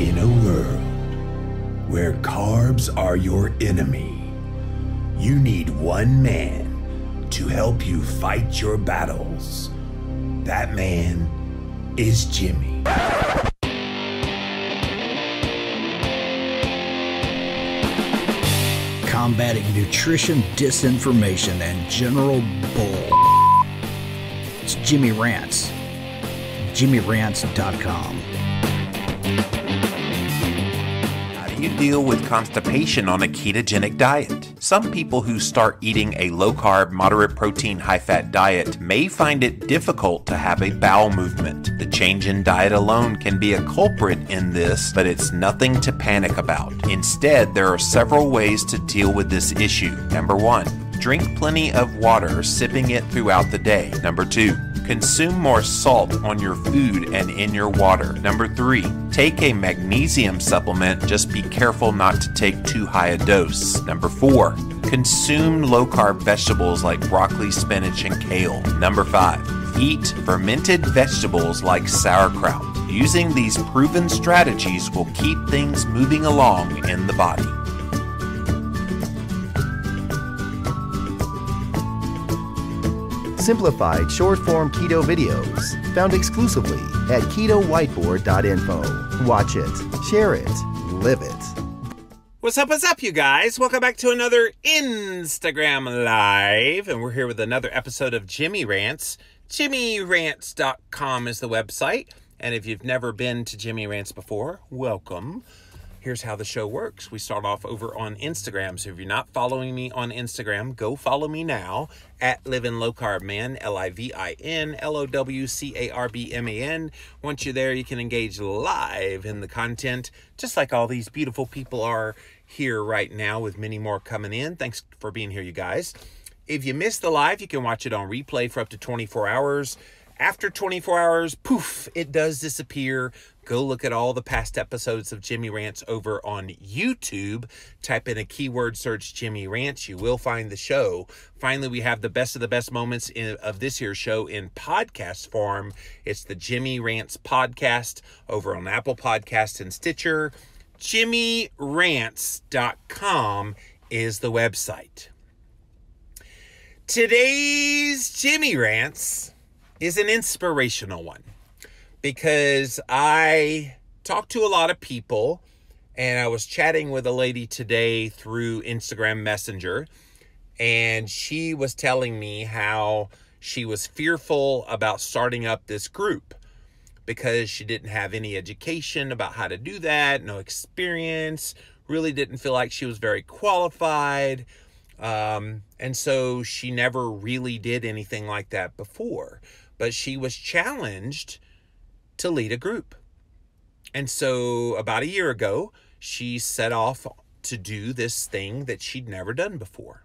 In a world where carbs are your enemy, you need one man to help you fight your battles. That man is Jimmy. Combating nutrition disinformation and general bull. It's Jimmy Rants. JimmyRants.com. How do you deal with constipation on a ketogenic diet? Some people who start eating a low-carb, moderate-protein, high-fat diet may find it difficult to have a bowel movement. The change in diet alone can be a culprit in this, but it's nothing to panic about. Instead, there are several ways to deal with this issue. Number 1, drink plenty of water, sipping it throughout the day. Number 2, consume more salt on your food and in your water. Number 3, take a magnesium supplement, just be careful not to take too high a dose. Number 4, consume low-carb vegetables like broccoli, spinach, and kale. Number 5, eat fermented vegetables like sauerkraut. Using these proven strategies will keep things moving along in the body. Simplified short-form keto videos found exclusively at ketowhiteboard.info. Watch it, share it, live it. What's up, you guys? Welcome back to another Instagram Live, and we're here with another episode of Jimmy Rants. JimmyRants.com is the website, and if you've never been to Jimmy Rants before, welcome. Here's how the show works. We start off over on Instagram. So if you're not following me on Instagram, go follow me now at Livin' Low Carb Man, LIVIN LOWCARBMAN. Once you're there, you can engage live in the content, just like all these beautiful people are here right now, with many more coming in. Thanks for being here, you guys. If you missed the live, you can watch it on replay for up to 24 hours. After 24 hours, poof, it does disappear. Go look at all the past episodes of Jimmy Rants over on YouTube. Type in a keyword search, Jimmy Rants. You will find the show. Finally, we have the best of the best moments of this year's show in podcast form. It's the Jimmy Rants podcast over on Apple Podcasts and Stitcher. JimmyRants.com is the website. Today's Jimmy Rants is an inspirational one, because I talk to a lot of people, and I was chatting with a lady today through Instagram Messenger, and she was telling me how she was fearful about starting up this group because she didn't have any education about how to do that, no experience, really didn't feel like she was very qualified, and so she never really did anything like that before. But she was challenged to lead a group. And so about a year ago, she set off to do this thing that she'd never done before.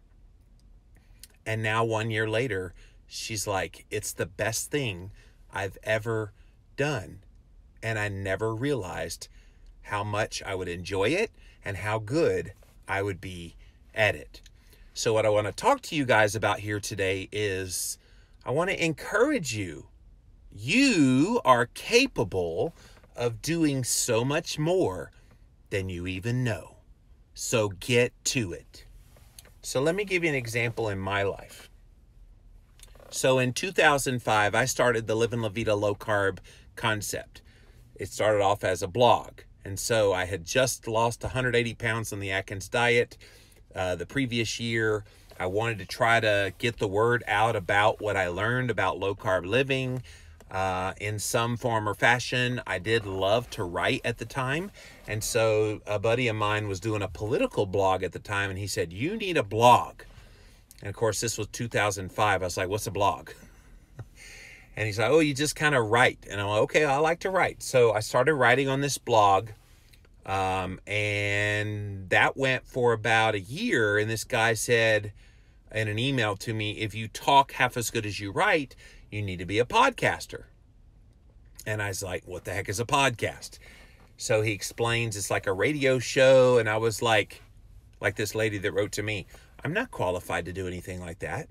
And now 1 year later, she's like, it's the best thing I've ever done. And I never realized how much I would enjoy it and how good I would be at it. So what I want to talk to you guys about here today is, I want to encourage you. You are capable of doing so much more than you even know. So get to it. So let me give you an example in my life. So in 2005, I started the Livin' La Vida Low Carb concept. It started off as a blog. And so I had just lost 180 pounds on the Atkins diet the previous year. I wanted to try to get the word out about what I learned about low-carb living in some form or fashion. I did love to write at the time, and so a buddy of mine was doing a political blog at the time, and he said, you need a blog. And, of course, this was 2005. I was like, what's a blog? And he's like, oh, you just kind of write. And I'm like, okay, I like to write. So I started writing on this blog. And that went for about a year. And this guy said in an email to me, if you talk half as good as you write, you need to be a podcaster. And I was like, what the heck is a podcast? So he explains it's like a radio show. And I was like this lady that wrote to me, I'm not qualified to do anything like that.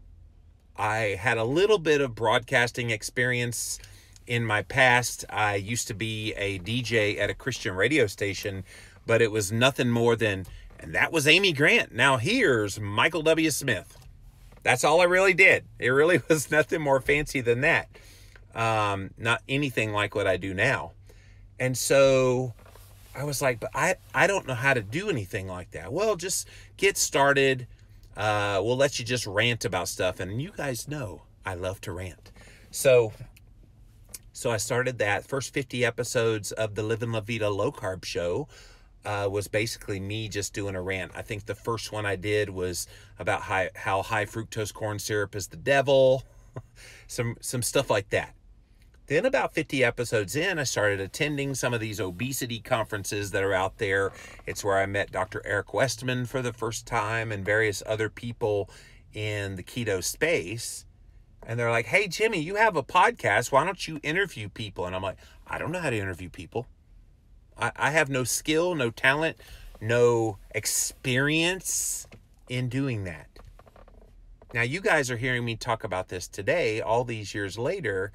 I had a little bit of broadcasting experience in my past, I used to be a DJ at a Christian radio station, but it was nothing more than, and that was Amy Grant. Now here's Michael W. Smith. That's all I really did. It really was nothing more fancy than that. Not anything like what I do now. And so I was like, but I don't know how to do anything like that. Well, just get started. We'll let you just rant about stuff. And you guys know I love to rant. So I started that. First 50 episodes of the Livin' La Vida Low Carb Show was basically me just doing a rant. I think the first one I did was about how high fructose corn syrup is the devil. some stuff like that. Then about 50 episodes in, I started attending some of these obesity conferences that are out there. It's where I met Dr. Eric Westman for the first time and various other people in the keto space. And they're like, hey, Jimmy, you have a podcast. Why don't you interview people? And I'm like, I don't know how to interview people. I have no skill, no talent, no experience in doing that. Now, you guys are hearing me talk about this today. All these years later,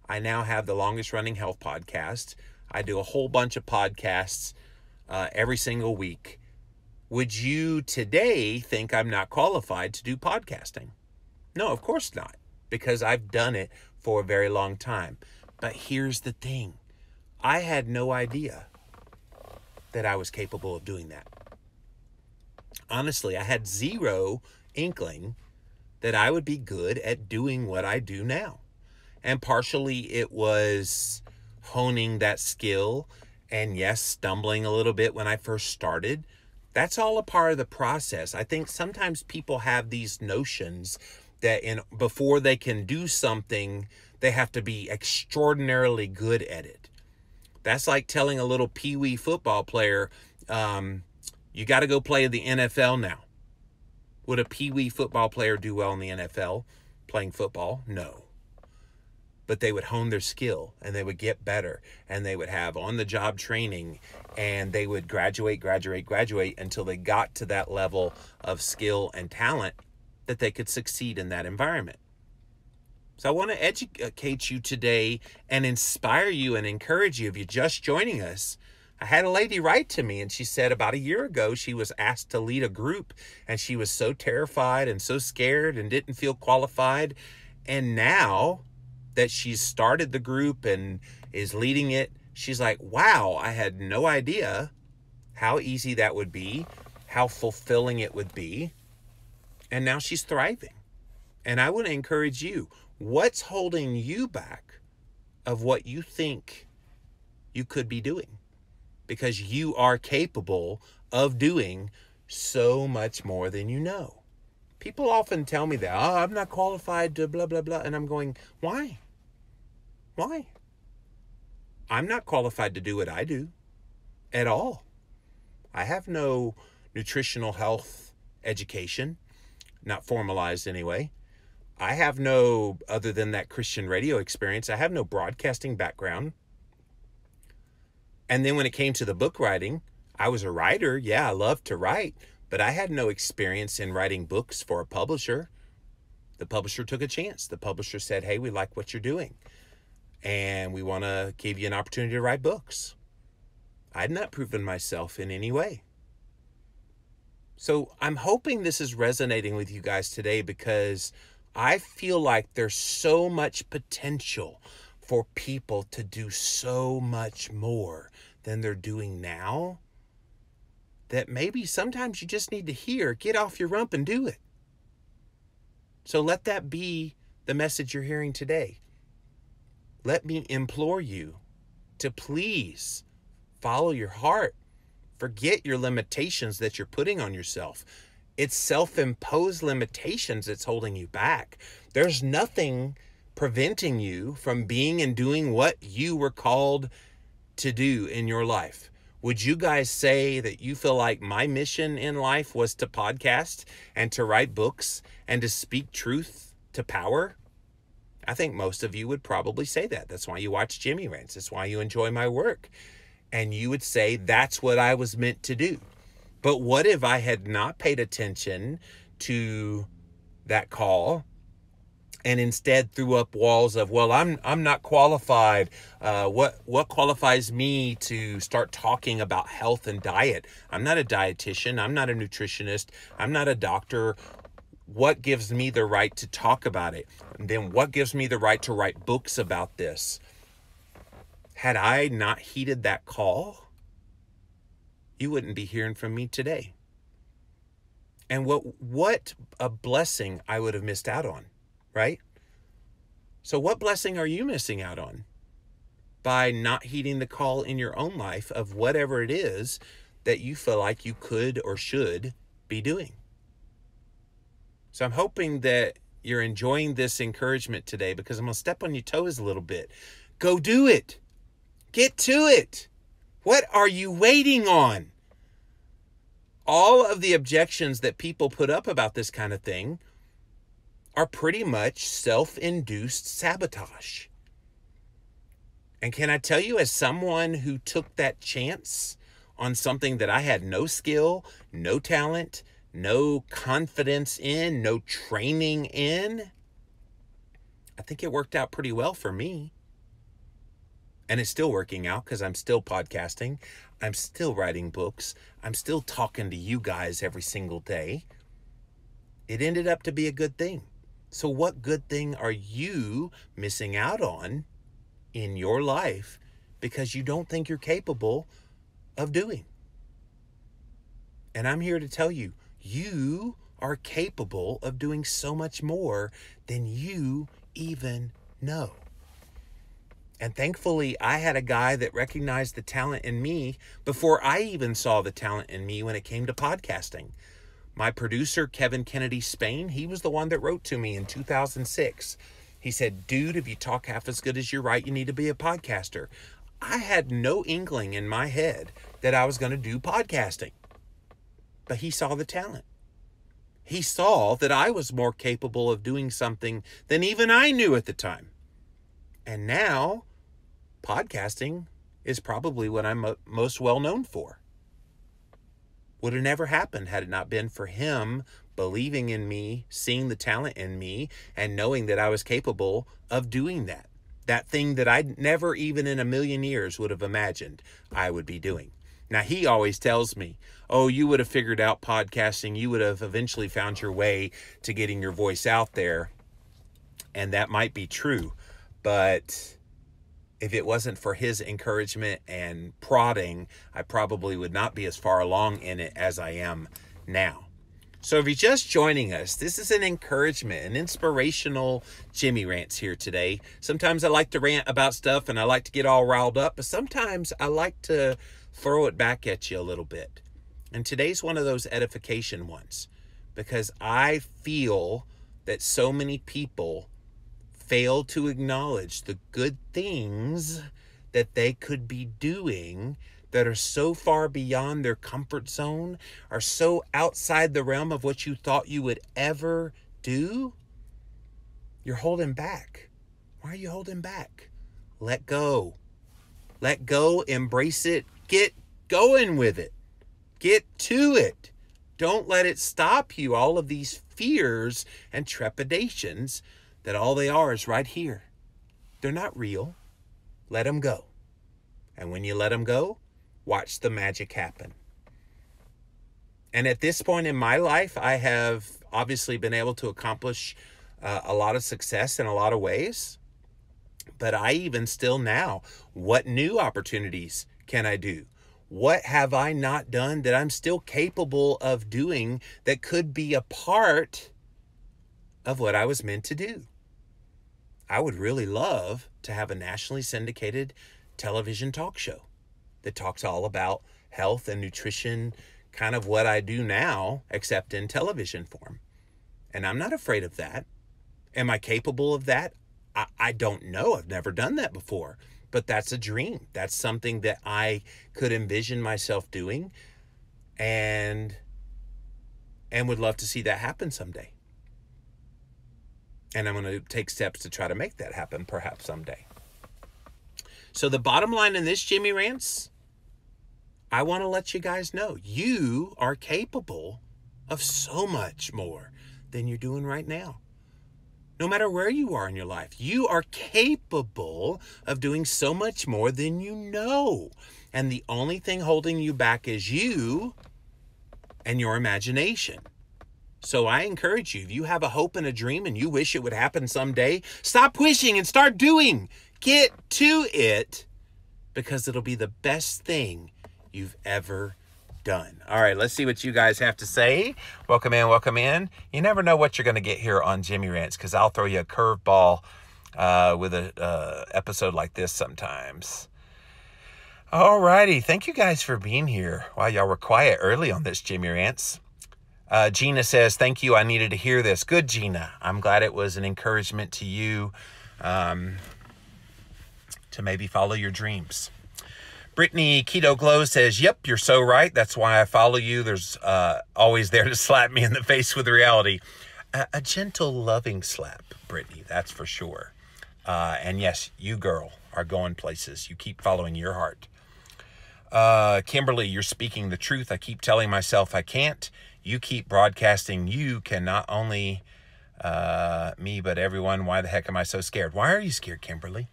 I now have the longest running health podcast. I do a whole bunch of podcasts every single week. Would you today think I'm not qualified to do podcasting? No, of course not, because I've done it for a very long time. But here's the thing. I had no idea that I was capable of doing that. Honestly, I had zero inkling that I would be good at doing what I do now. And partially it was honing that skill and yes, stumbling a little bit when I first started. That's all a part of the process. I think sometimes people have these notions that before they can do something, they have to be extraordinarily good at it. That's like telling a little peewee football player, you got to go play in the NFL now. Would a peewee football player do well in the NFL playing football? No. But they would hone their skill and they would get better and they would have on-the-job training and they would graduate until they got to that level of skill and talent that they could succeed in that environment. So I want to educate you today and inspire you and encourage you if you're just joining us. I had a lady write to me and she said about a year ago she was asked to lead a group and she was so terrified and so scared and didn't feel qualified. And now that she's started the group and is leading it, she's like, wow, I had no idea how easy that would be, how fulfilling it would be. And now she's thriving. And I want to encourage you, what's holding you back of what you think you could be doing? Because you are capable of doing so much more than you know. People often tell me that, oh, I'm not qualified to blah, blah, blah. And I'm going, why? Why? I'm not qualified to do what I do at all. I have no nutritional health education, not formalized anyway. I have no, other than that Christian radio experience, I have no broadcasting background. And then when it came to the book writing, I was a writer. Yeah, I loved to write, but I had no experience in writing books for a publisher. The publisher took a chance. The publisher said, hey, we like what you're doing, and we want to give you an opportunity to write books. I had not proven myself in any way. So I'm hoping this is resonating with you guys today because I feel like there's so much potential for people to do so much more than they're doing now that maybe sometimes you just need to hear, get off your rump and do it. So let that be the message you're hearing today. Let me implore you to please follow your heart. Forget your limitations that you're putting on yourself. It's self-imposed limitations that's holding you back. There's nothing preventing you from being and doing what you were called to do in your life. Would you guys say that you feel like my mission in life was to podcast and to write books and to speak truth to power? I think most of you would probably say that. That's why you watch Jimmy Rants. That's why you enjoy my work. And you would say that's what I was meant to do. But what if I had not paid attention to that call and instead threw up walls of, well, I'm not qualified. What qualifies me to start talking about health and diet? I'm not a dietitian. I'm not a nutritionist. I'm not a doctor. What gives me the right to talk about it? And then what gives me the right to write books about this? Had I not heeded that call, you wouldn't be hearing from me today. And what a blessing I would have missed out on, right? So what blessing are you missing out on by not heeding the call in your own life of whatever it is that you feel like you could or should be doing? So I'm hoping that you're enjoying this encouragement today, because I'm going to step on your toes a little bit. Go do it. Get to it. What are you waiting on? All of the objections that people put up about this kind of thing are pretty much self-induced sabotage. And can I tell you, as someone who took that chance on something that I had no skill, no talent, no confidence in, no training in, I think it worked out pretty well for me. And it's still working out, because I'm still podcasting. I'm still writing books. I'm still talking to you guys every single day. It ended up to be a good thing. So what good thing are you missing out on in your life because you don't think you're capable of doing? And I'm here to tell you, you are capable of doing so much more than you even know. And thankfully, I had a guy that recognized the talent in me before I even saw the talent in me when it came to podcasting. My producer, Kevin Kennedy Spain, he was the one that wrote to me in 2006. He said, dude, if you talk half as good as you write, you need to be a podcaster. I had no inkling in my head that I was going to do podcasting. But he saw the talent. He saw that I was more capable of doing something than even I knew at the time. And now, podcasting is probably what I'm most well known for. Would have never happened had it not been for him believing in me, seeing the talent in me, and knowing that I was capable of doing that. That thing that I never even in a million years would have imagined I would be doing. Now, he always tells me, oh, you would have figured out podcasting. You would have eventually found your way to getting your voice out there. And that might be true. But if it wasn't for his encouragement and prodding, I probably would not be as far along in it as I am now. So if you're just joining us, this is an encouragement, an inspirational Jimmy Rants here today. Sometimes I like to rant about stuff and I like to get all riled up, but sometimes I like to throw it back at you a little bit. And today's one of those edification ones, because I feel that so many people fail to acknowledge the good things that they could be doing that are so far beyond their comfort zone, are so outside the realm of what you thought you would ever do. You're holding back. Why are you holding back? Let go. Let go, embrace it, get going with it. Get to it. Don't let it stop you. All of these fears and trepidations that all they are is right here. They're not real. Let them go. And when you let them go, watch the magic happen. And at this point in my life, I have obviously been able to accomplish a lot of success in a lot of ways. But I even still now, what new opportunities can I do? What have I not done that I'm still capable of doing that could be a part of what I was meant to do? I would really love to have a nationally syndicated television talk show that talks all about health and nutrition, kind of what I do now, except in television form. And I'm not afraid of that. Am I capable of that? I don't know. I've never done that before. But that's a dream. That's something that I could envision myself doing and would love to see that happen someday. And I'm going to take steps to try to make that happen perhaps someday. So the bottom line in this Jimmy Rants, I want to let you guys know you are capable of so much more than you're doing right now. No matter where you are in your life, you are capable of doing so much more than you know. And the only thing holding you back is you and your imagination. So I encourage you, if you have a hope and a dream and you wish it would happen someday, stop wishing and start doing. Get to it, because it'll be the best thing you've ever done. All right, let's see what you guys have to say. Welcome in, welcome in. You never know what you're going to get here on Jimmy Rants, because I'll throw you a curveball with a episode like this sometimes. All righty, thank you guys for being here. Wow, y'all were quiet early on this Jimmy Rants. Gina says, thank you, I needed to hear this. Good, Gina. I'm glad it was an encouragement to you to maybe follow your dreams. Brittany Keto Glow says, yep, you're so right. That's why I follow you. There's always there to slap me in the face with reality. A gentle, loving slap, Brittany, that's for sure. And yes, you, girl, are going places. You keep following your heart. Kimberly, you're speaking the truth. I keep telling myself I can't. You keep broadcasting. You can not only me, but everyone. Why the heck am I so scared? Why are you scared, Kimberly?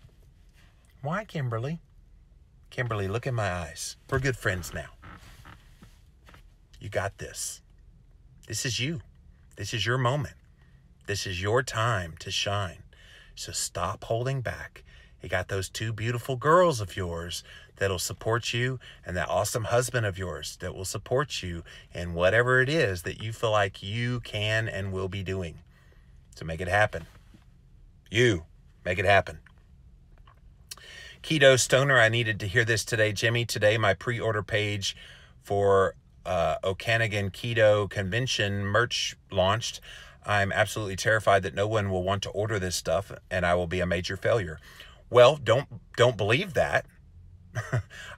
Why, Kimberly? Kimberly, look in my eyes. We're good friends now. You got this. This is you. This is your moment. This is your time to shine. So stop holding back. You got those two beautiful girls of yours that'll support you, and that awesome husband of yours that will support you in whatever it is that you feel like you can and will be doing. So make it happen. You make it happen. Keto Stoner, I needed to hear this today, Jimmy. Today, my pre-order page for Okanagan Keto Convention merch launched. I'm absolutely terrified that no one will want to order this stuff, and I will be a major failure. Well, don't believe that.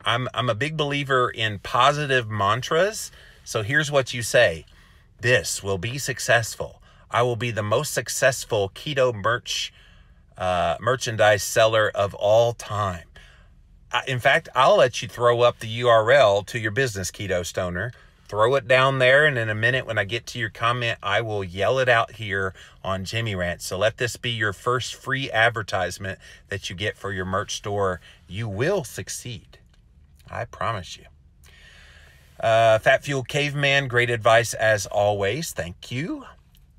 I'm a big believer in positive mantras. So here's what you say. This will be successful. I will be the most successful keto merchandise seller of all time. In fact, I'll let you throw up the URL to your business, Keto Stoner. Throw it down there, and in a minute when I get to your comment, I will yell it out here on Jimmy Rants. So let this be your first free advertisement that you get for your merch store. You will succeed. I promise you. Fat Fuel Caveman, great advice as always. Thank you.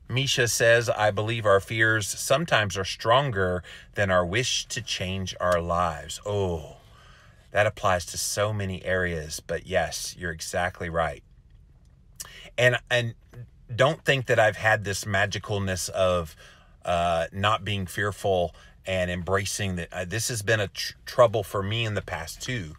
Misha says, I believe our fears sometimes are stronger than our wish to change our lives. Oh, that applies to so many areas, but yes, you're exactly right. And don't think that I've had this magicalness of not being fearful and embracing that. This has been a trouble for me in the past too.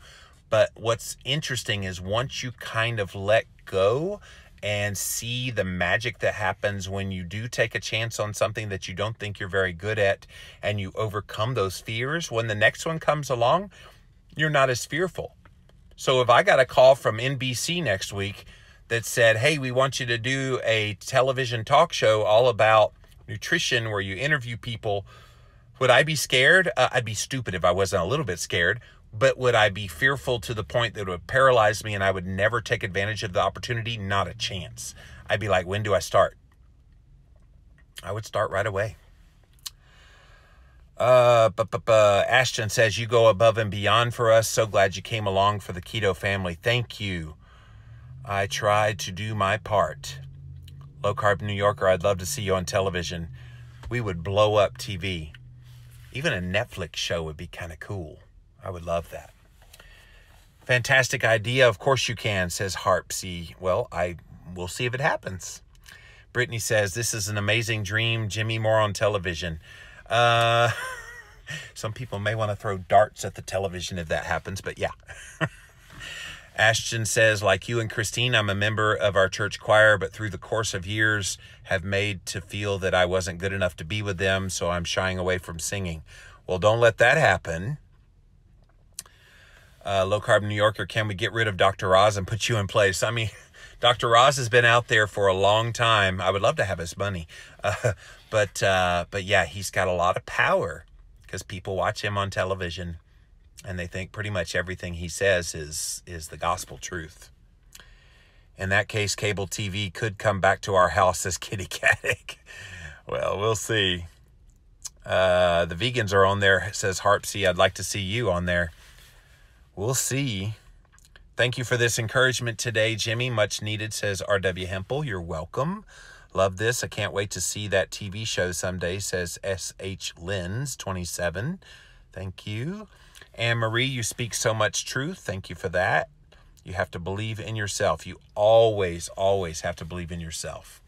But what's interesting is once you kind of let go and see the magic that happens when you do take a chance on something that you don't think you're very good at, and you overcome those fears, when the next one comes along, you're not as fearful. So if I got a call from NBC next week that said, hey, we want you to do a television talk show all about nutrition where you interview people, would I be scared? I'd be stupid if I wasn't a little bit scared. But would I be fearful to the point that it would paralyze me and I would never take advantage of the opportunity? Not a chance. I'd be like, when do I start? I would start right away. Ashton says, you go above and beyond for us. So glad you came along for the keto family. Thank you. I tried to do my part. Low Carb New Yorker, I'd love to see you on television. We would blow up TV. Even a Netflix show would be kind of cool. I would love that. Fantastic idea. Of course you can, says Harpsy. Well, we'll see if it happens. Brittany says, this is an amazing dream. Jimmy, more on television. Some people may want to throw darts at the television if that happens, but yeah. Ashton says, like you and Christine, I'm a member of our church choir, but through the course of years have made to feel that I wasn't good enough to be with them, so I'm shying away from singing. Well, don't let that happen. Low Carb New Yorker, can we get rid of Dr. Oz and put you in place? I mean, Dr. Oz has been out there for a long time. I would love to have his money. But yeah, he's got a lot of power because people watch him on television and they think pretty much everything he says is the gospel truth. In that case, cable TV could come back to our house as kitty cattic. Well, we'll see. The vegans are on there, says Harpsy. I'd like to see you on there. We'll see. Thank you for this encouragement today, Jimmy. Much needed, says R.W. Hempel. You're welcome. Love this. I can't wait to see that TV show someday, says S.H. Lens 27. Thank you. Anne Marie, you speak so much truth. Thank you for that. You have to believe in yourself. You always, always have to believe in yourself.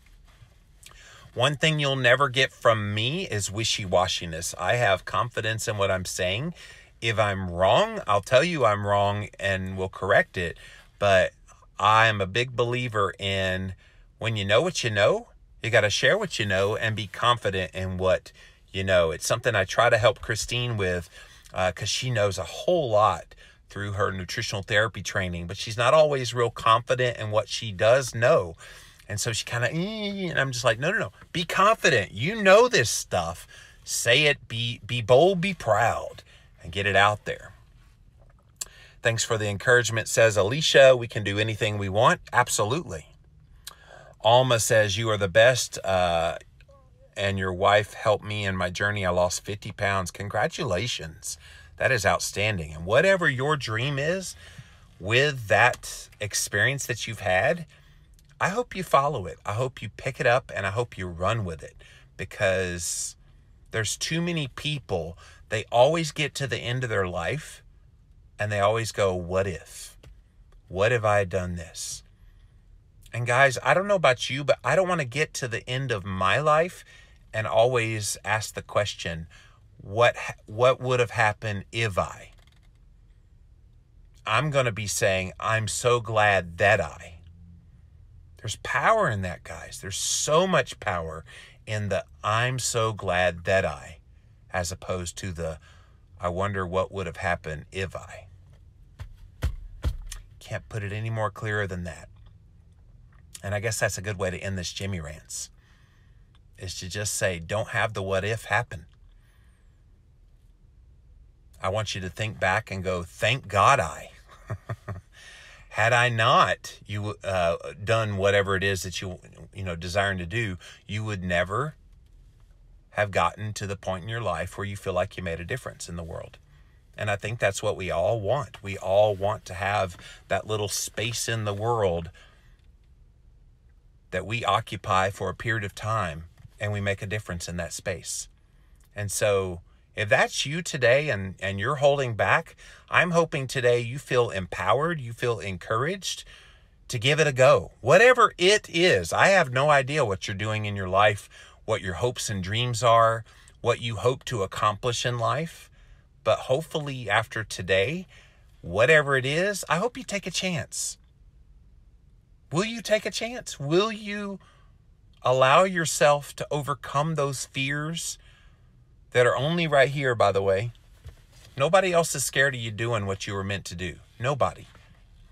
One thing you'll never get from me is wishy-washiness. I have confidence in what I'm saying. If I'm wrong, I'll tell you I'm wrong and we'll correct it. But I am a big believer in when you know what you know, you got to share what you know and be confident in what you know. It's something I try to help Christine with because she knows a whole lot through her nutritional therapy training, but she's not always real confident in what she does know. And so she kind of, and I'm just like, no. Be confident. You know this stuff. Say it. Be bold, be proud, and get it out there. Thanks for the encouragement, says Alicia. We can do anything we want. Absolutely. Alma says, you are the best, and your wife helped me in my journey. I lost 50 pounds. Congratulations. That is outstanding. And whatever your dream is with that experience that you've had, I hope you follow it. I hope you pick it up and I hope you run with it, because there's too many people. They always get to the end of their life and they always go, what if? What if I had done this? And guys, I don't know about you, but I don't want to get to the end of my life and always ask the question, what would have happened if I? I'm going to be saying, I'm so glad that I. There's power in that, guys. There's so much power in the I'm so glad that I, as opposed to the I wonder what would have happened if I. Can't put it any more clearer than that. And I guess that's a good way to end this Jimmy Rants, is to just say, don't have the what if happen. I want you to think back and go, thank God I. Had I not done whatever it is that you desiring to do, you would never have gotten to the point in your life where you feel like you made a difference in the world. And I think that's what we all want. We all want to have that little space in the world that we occupy for a period of time, and we make a difference in that space. And so if that's you today and you're holding back, I'm hoping today you feel empowered, you feel encouraged to give it a go. Whatever it is, I have no idea what you're doing in your life, what your hopes and dreams are, what you hope to accomplish in life. But hopefully after today, whatever it is, I hope you take a chance. Will you take a chance? Will you allow yourself to overcome those fears that are only right here, by the way? Nobody else is scared of you doing what you were meant to do. Nobody.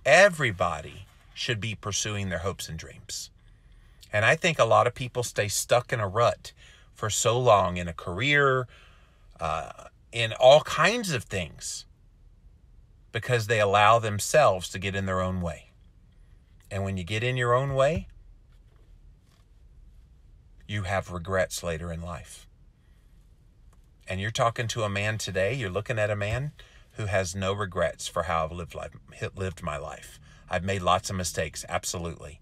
Everybody should be pursuing their hopes and dreams. And I think a lot of people stay stuck in a rut for so long in a career, in all kinds of things, because they allow themselves to get in their own way. And when you get in your own way, you have regrets later in life. And you're talking to a man today, you're looking at a man who has no regrets for how I've lived my life. I've made lots of mistakes, absolutely.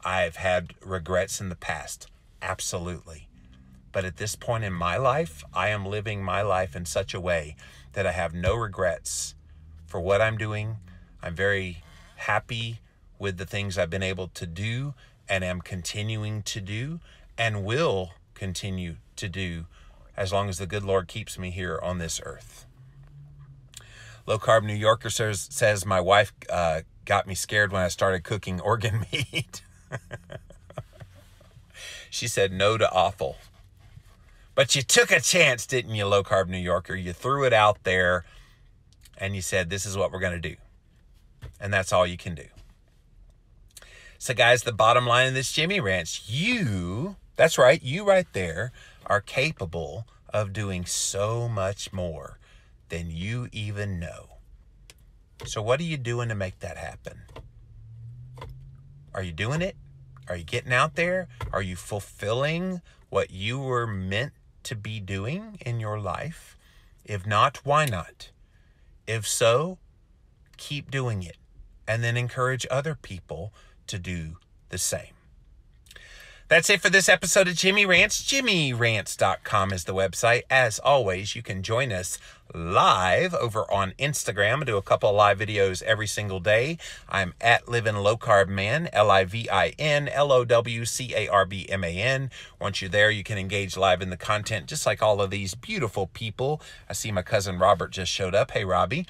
I've had regrets in the past, absolutely. But at this point in my life, I am living my life in such a way that I have no regrets for what I'm doing. I'm very happy with the things I've been able to do and am continuing to do and will continue to do as long as the good Lord keeps me here on this earth. Low Carb New Yorker says my wife got me scared when I started cooking organ meat. She said no to offal. But you took a chance, didn't you, Low Carb New Yorker? You threw it out there and you said, this is what we're going to do. And that's all you can do. So guys, the bottom line of this Jimmy Rants, that's right, you right there are capable of doing so much more than you even know. So what are you doing to make that happen? Are you doing it? Are you getting out there? Are you fulfilling what you were meant to be doing in your life? If not, why not? If so, keep doing it, and then encourage other people to do the same. That's it for this episode of Jimmy Rants. JimmyRants.com is the website. As always, you can join us live over on Instagram. I do a couple of live videos every single day. I'm at Livin' Low Carb Man, LIVIN, Once you're there, you can engage live in the content, just like all of these beautiful people. I see my cousin Robert just showed up. Hey, Robbie.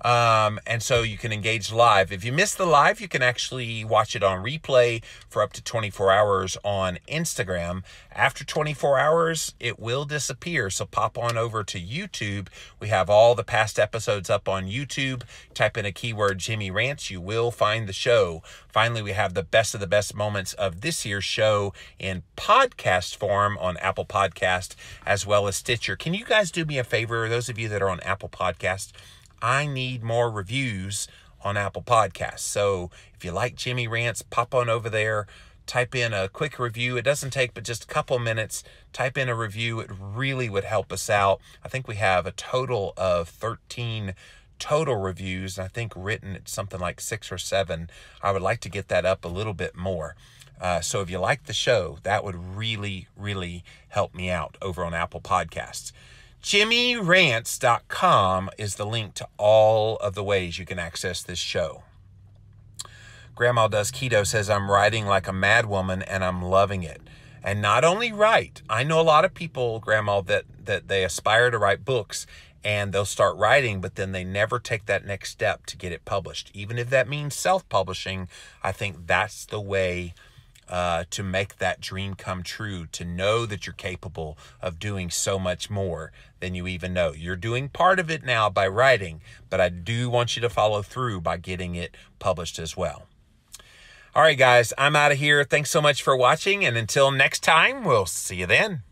And so you can engage live. If you miss the live, you can actually watch it on replay for up to 24 hours on Instagram. After 24 hours, it will disappear. So pop on over to YouTube. We have all the past episodes up on YouTube. Type in a keyword, Jimmy Rants. You will find the show. Finally, we have the best of the best moments of this year's show in podcast form on Apple Podcast as well as Stitcher. Can you guys do me a favor? Those of you that are on Apple Podcast, I need more reviews on Apple Podcasts. So if you like Jimmy Rants, pop on over there, type in a quick review. It doesn't take but just a couple minutes. Type in a review. It really would help us out. I think we have a total of 13 total reviews. I think written it's something like 6 or 7. I would like to get that up a little bit more. So if you like the show, that would really, really help me out over on Apple Podcasts. JimmyRants.com is the link to all of the ways you can access this show. Grandma Does Keto says, I'm writing like a mad woman and I'm loving it. And not only write, I know a lot of people, Grandma, that they aspire to write books and they'll start writing, but then they never take that next step to get it published. Even if that means self-publishing, I think that's the way to make that dream come true, to know that you're capable of doing so much more than you even know. You're doing part of it now by writing, but I do want you to follow through by getting it published as well. All right, guys, I'm out of here. Thanks so much for watching, and until next time, we'll see you then.